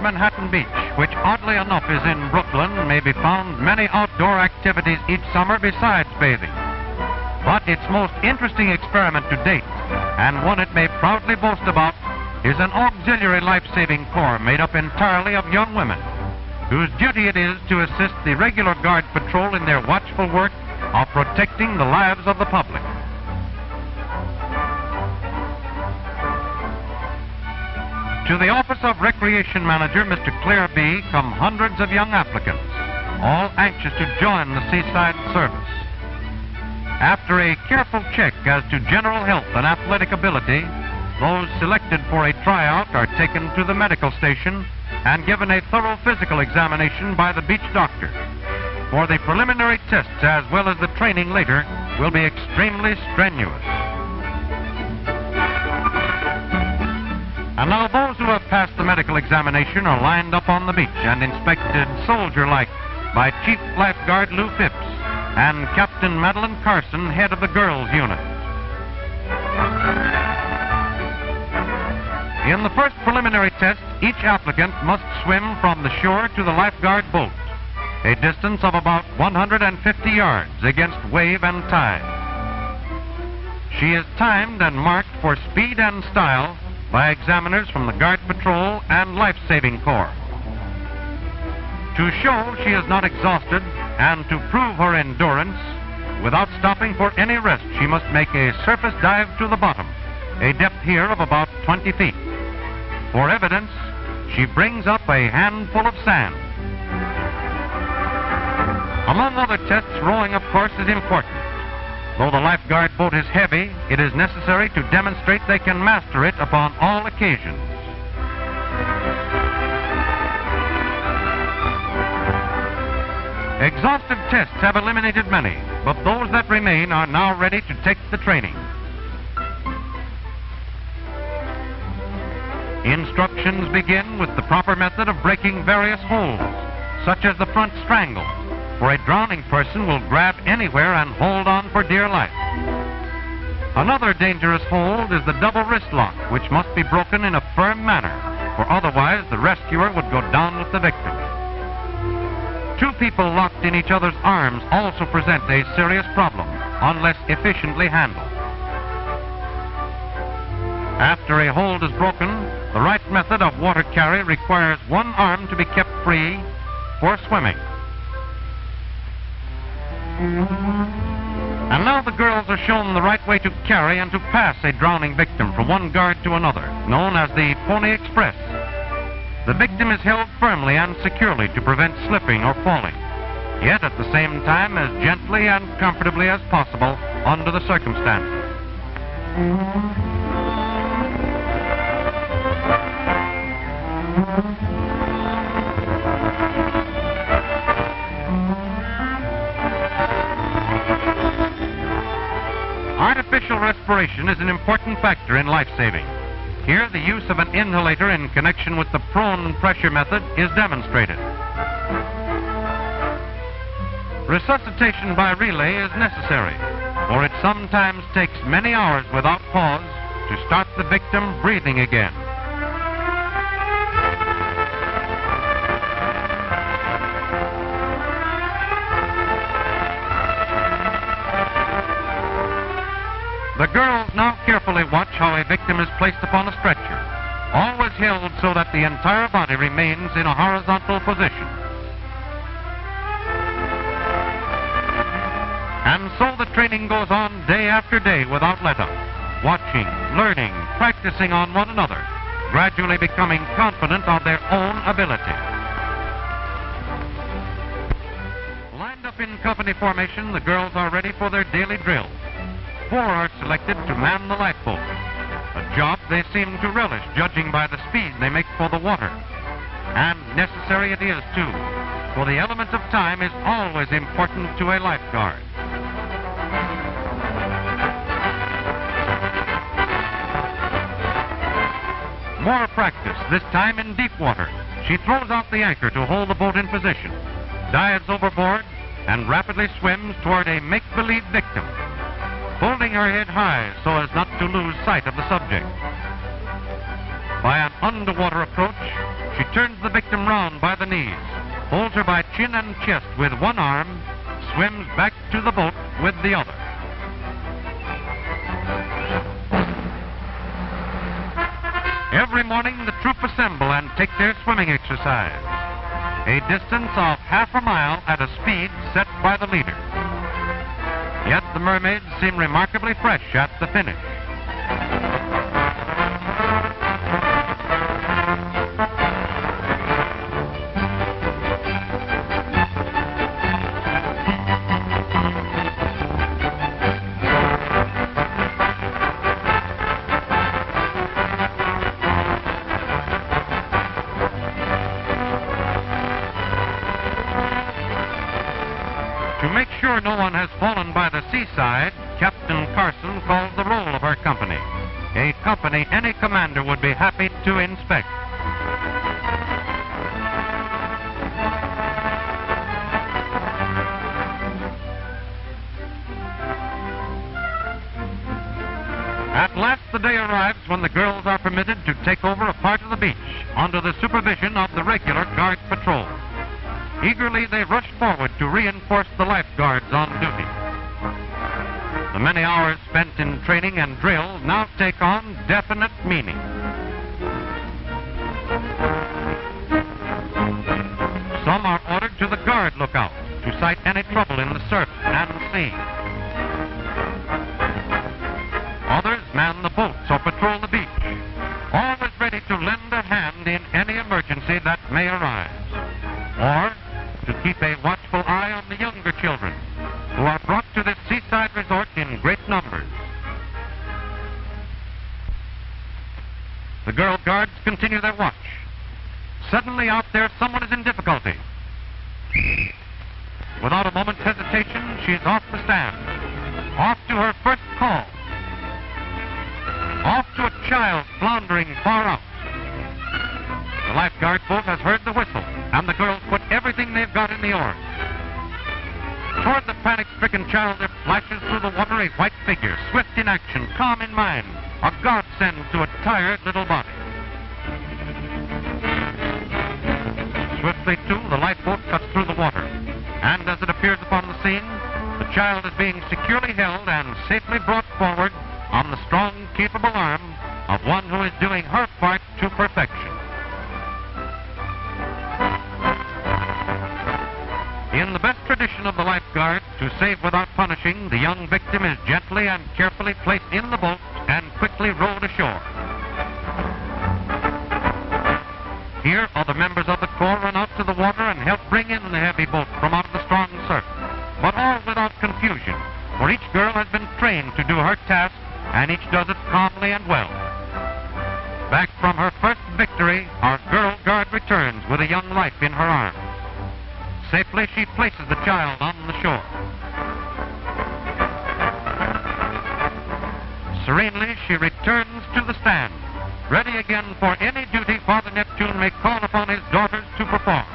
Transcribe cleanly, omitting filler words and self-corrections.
Manhattan Beach, which oddly enough is in Brooklyn, may be found many outdoor activities each summer besides bathing. But its most interesting experiment to date, and one it may proudly boast about, is an auxiliary life-saving corps made up entirely of young women, whose duty it is to assist the regular guard patrol in their watchful work of protecting the lives of the public. To the office of Recreation Manager, Mr. Clare B., come hundreds of young applicants, all anxious to join the seaside service. After a careful check as to general health and athletic ability, those selected for a tryout are taken to the medical station and given a thorough physical examination by the beach doctor. For the preliminary tests as well as the training later will be extremely strenuous. And now those who have passed the medical examination are lined up on the beach and inspected soldier-like by Chief Lifeguard Lou Phipps and Captain Madeline Carson, head of the girls' unit. In the first preliminary test, each applicant must swim from the shore to the lifeguard boat, a distance of about 150 yards against wave and tide. She is timed and marked for speed and style by examiners from the Guard Patrol and Life-Saving Corps. To show she is not exhausted and to prove her endurance, without stopping for any rest, she must make a surface dive to the bottom, a depth here of about 20 feet. For evidence, she brings up a handful of sand. Among other tests, rowing, of course, is important. Though the lifeguard boat is heavy, it is necessary to demonstrate they can master it upon all occasions. Exhaustive tests have eliminated many, but those that remain are now ready to take the training. Instructions begin with the proper method of breaking various holds, such as the front strangle, for a drowning person will grab anywhere and hold on for dear life. Another dangerous hold is the double wrist lock, which must be broken in a firm manner, for otherwise the rescuer would go down with the victim. Two people locked in each other's arms also present a serious problem, unless efficiently handled. After a hold is broken, the right method of water carry requires one arm to be kept free for swimming. And now the girls are shown the right way to carry and to pass a drowning victim from one guard to another, known as the Pony Express. The victim is held firmly and securely to prevent slipping or falling, yet at the same time as gently and comfortably as possible under the circumstances. Artificial respiration is an important factor in life-saving. Here, the use of an inhalator in connection with the prone pressure method is demonstrated. Resuscitation by relay is necessary, for it sometimes takes many hours without pause to start the victim breathing again. The girls now carefully watch how a victim is placed upon a stretcher, always held so that the entire body remains in a horizontal position. And so the training goes on day after day without let-up, watching, learning, practicing on one another, gradually becoming confident of their own ability. Lined up in company formation, the girls are ready for their daily drill. 4 are selected to man the lifeboat, a job they seem to relish, judging by the speed they make for the water. And necessary it is, too, for the element of time is always important to a lifeguard. More practice, this time in deep water. She throws out the anchor to hold the boat in position, dives overboard, and rapidly swims toward a make-believe victim, holding her head high so as not to lose sight of the subject. By an underwater approach, she turns the victim round by the knees, holds her by chin and chest with one arm, swims back to the boat with the other. Every morning, the troop assemble and take their swimming exercise, a distance of half a mile at a speed set by the leader. Yet the mermaids seem remarkably fresh at the finish. To make sure no one has fallen by the seaside, Captain Carson calls the roll of her company, a company any commander would be happy to inspect. At last the day arrives when the girls are permitted to take over a part of the beach under the supervision of the regular guard patrol. Eagerly, they rush forward to reinforce the lifeguards on duty. The many hours spent in training and drill now take on definite meaning. Some are ordered to the guard lookout to sight any trouble in the surf and sea. Others man the boats or patrol the beach, always ready to lend a hand in any emergency that may arise, or to keep a watchful eye on the younger children who are brought to this seaside resort in great numbers. The girl guards continue their watch. Suddenly out there someone is in difficulty. Without a moment's hesitation, she's off the stand, off to her first call, off to a child floundering far out. The lifeguard boat has heard the whistle, and the girls put everything they've got in the oars. Toward the panic-stricken child there flashes through the water a white figure, swift in action, calm in mind, a godsend to a tired little body. Swiftly, too, the lifeboat cuts through the water, and as it appears upon the scene, the child is being securely held and safely brought forward on the strong, capable arm of one who is doing her part to perfection. In the best tradition of the lifeguard, to save without punishing, the young victim is gently and carefully placed in the boat and quickly rowed ashore. Here, other members of the Corps run out to the water and help bring in the heavy boat from out of the strong surf, but all without confusion, for each girl has been trained to do her task, and each does it calmly and well. Back from her first victory, our girl guard returns with a young life in her arms. Safely, she places the child on the shore. Serenely, she returns to the stand, ready again for any duty Father Neptune may call upon his daughters to perform.